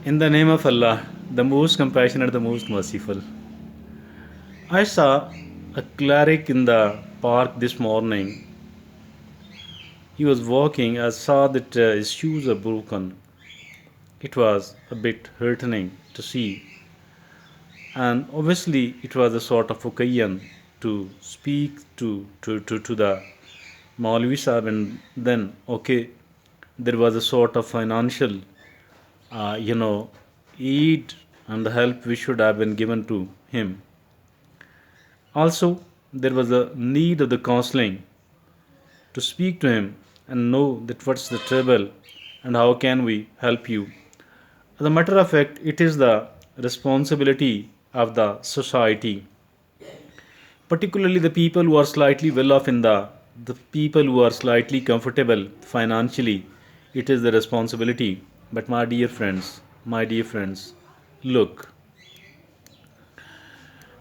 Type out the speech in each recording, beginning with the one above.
In the name of Allah, the most compassionate, the most merciful. I saw a cleric in the park this morning. He was walking. I saw that his shoes are broken. It was a bit heartening to see. And obviously, it was a sort of occasion to speak to the Maulvi Sahib, and then, okay, there was a sort of financial, uh, you know, aid and the help which should have been given to him. Also, there was a need of the counseling to speak to him and know that what's the trouble and how can we help you. As a matter of fact, it is the responsibility of the society, particularly the people who are slightly well off in the people who are slightly comfortable financially. It is the responsibility. But my dear friends, look,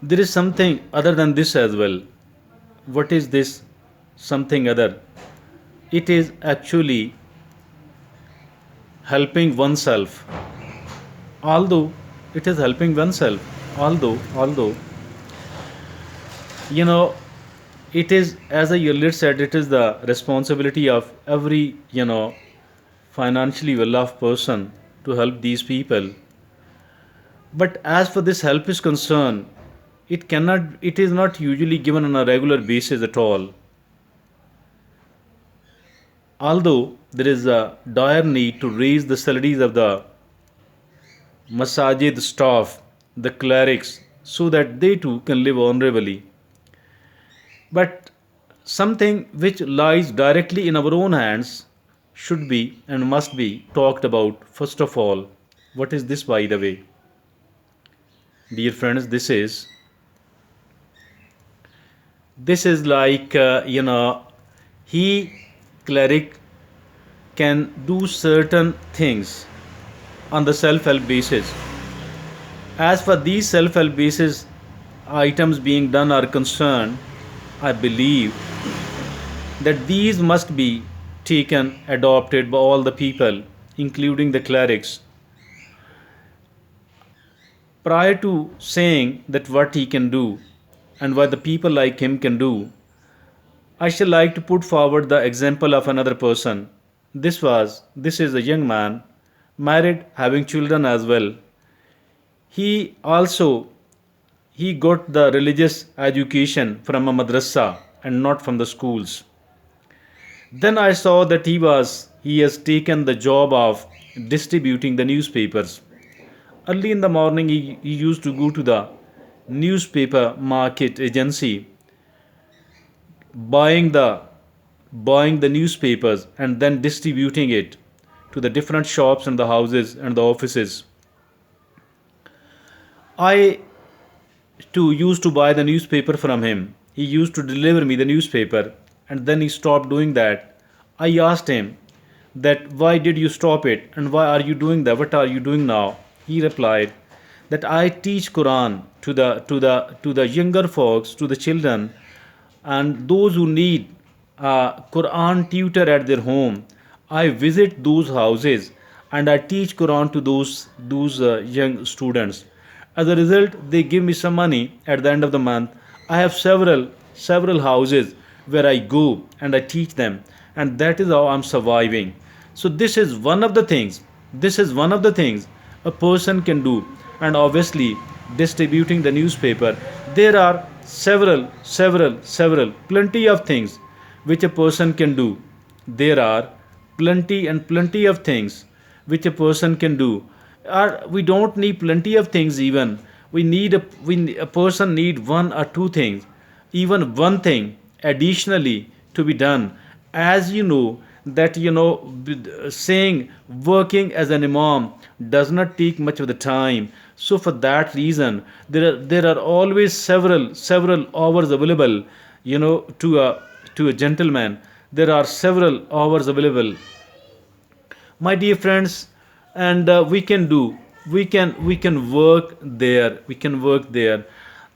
there is something other than this as well. What is this something other? It is actually helping oneself. Although it is helping oneself, although you know, it is, as I earlier said, it is the responsibility of every financially well-off person to help these people. But as for this help is concerned, it is not usually given on a regular basis at all. Although there is a dire need to raise the salaries of the masjid staff, the clerics, so that they too can live honorably. But something which lies directly in our own hands should be and must be talked about first of all. What is this, by the way? Dear friends, this is like he cleric can do certain things on the self-help basis. As for these self-help basis items being done are concerned, I believe that these must be taken, adopted by all the people, including the clerics. Prior to saying that what he can do and what the people like him can do, I shall like to put forward the example of another person. This is a young man, married, having children as well. He also he got the religious education from a madrasa and not from the schools. Then I saw that he has taken the job of distributing the newspapers. Early in the morning he used to go to the newspaper market agency, buying the buying the newspapers and then distributing it to the different shops and the houses and the offices. I too used to buy the newspaper from him. He used to deliver me the newspaper, and then he stopped doing that. I asked him that why did you stop it and why are you doing that? What are you doing now? He replied that I teach Quran to the younger folks, to the children, and those who need a Quran tutor at their home. I visit those houses and I teach Quran to those young students. As a result, they give me some money at the end of the month. I have several houses where I go and I teach them, and that is how I'm surviving. So this is one of the things. This is one of the things a person can do, and obviously distributing the newspaper. There are several, plenty of things which a person can do. There are plenty of things which a person can do. We don't need plenty of things even. A person need one or two things, even one thing additionally to be done. As you know that saying working as an imam does not take much of the time. So for that reason, there are always several hours available, to a gentleman. There are several hours available, my dear friends, and we can work there,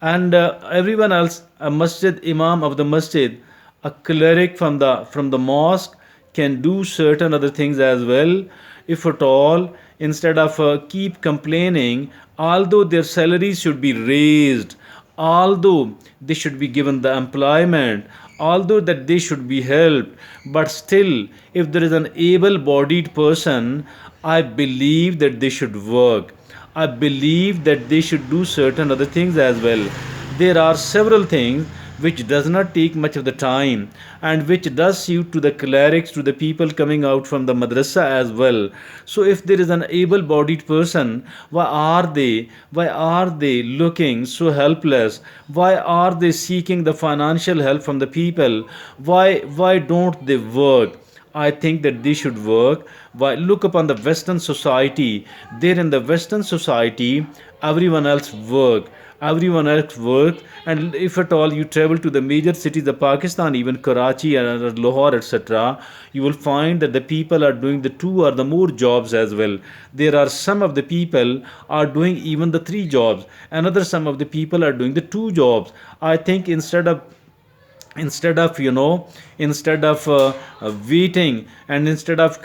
and everyone else, a masjid imam of the masjid, a cleric from the mosque, can do certain other things as well. if at all, instead of keep complaining, although their salaries should be raised, although they should be given the employment, although that they should be helped, but still, if there is an able bodied person, I believe that they should work. I believe that they should do certain other things as well. There are several things which does not take much of the time and which does suit to the clerics, to the people coming out from the madrasa as well. So if there is an able bodied person, why are they looking so helpless? Why are they seeking the financial help from the people? Why don't they work? I think that they should work. Why look upon the Western society? There in the Western society, everyone else work. Everyone else work, and if at all you travel to the major cities of Pakistan, even Karachi and Lahore, etc., you will find that the people are doing the two or the more jobs as well. There are some of the people are doing even the three jobs. Another some of the people are doing the two jobs. I think instead of waiting, and instead of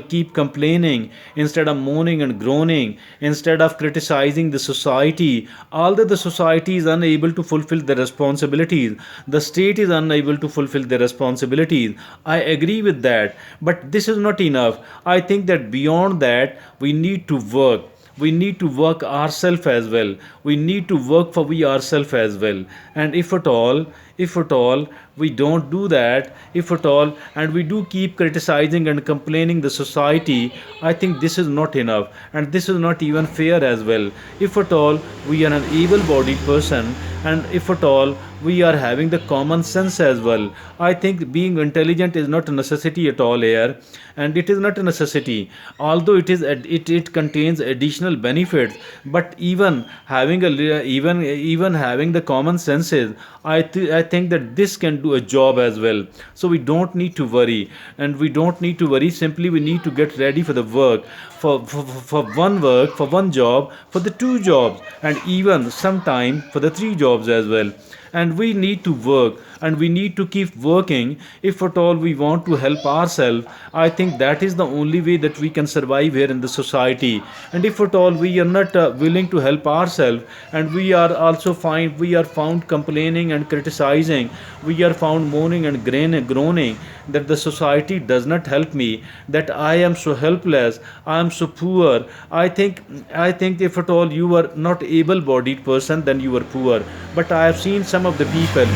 keep complaining, instead of moaning and groaning, instead of criticizing the society, although the society is unable to fulfill the responsibilities, the state is unable to fulfill the responsibilities, I agree with that, but this is not enough. I think that beyond that we need to work. We need to work ourselves as well. We need to work for we ourselves as well. And if at all we don't do that, if at all, and we do keep criticizing and complaining the society, I think this is not enough, and this is not even fair as well. If at all we are an able bodied person, and if at all we are having the common sense as well, I think being intelligent is not a necessity at all here, and it is not a necessity, although it contains additional benefits. But even having even having the common senses, I think that this can do a job as well. So we don't need to worry, and we don't need to worry. Simply we need to get ready for the work, for one work, for one job, for the two jobs, and even sometime for the three jobs as well. And we need to work, and we need to keep working if at all we want to help ourselves. I think that is the only way that we can survive here in the society. And if at all we are not willing to help ourselves, and we are found complaining and criticizing, we are found moaning and groaning that the society does not help me, that I am so helpless, I am so poor. I think if at all you are not able bodied person, then you are poor. But I have seen some of the people,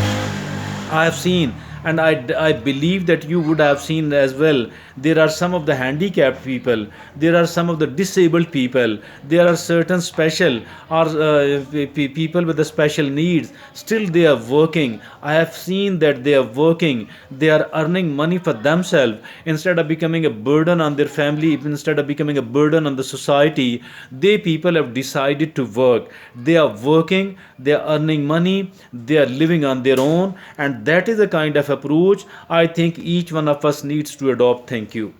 I have seen, and I believe that you would have seen as well. There are some of the handicapped people, there are some of the disabled people, there are certain special or people with the special needs. Still, they are working. I have seen that they are working, they are earning money for themselves instead of becoming a burden on their family, instead of becoming a burden on the society. They people have decided to work. They are working, they are earning money, they are living on their own, and that is a kind of approach I think each one of us needs to adopt. Thank you.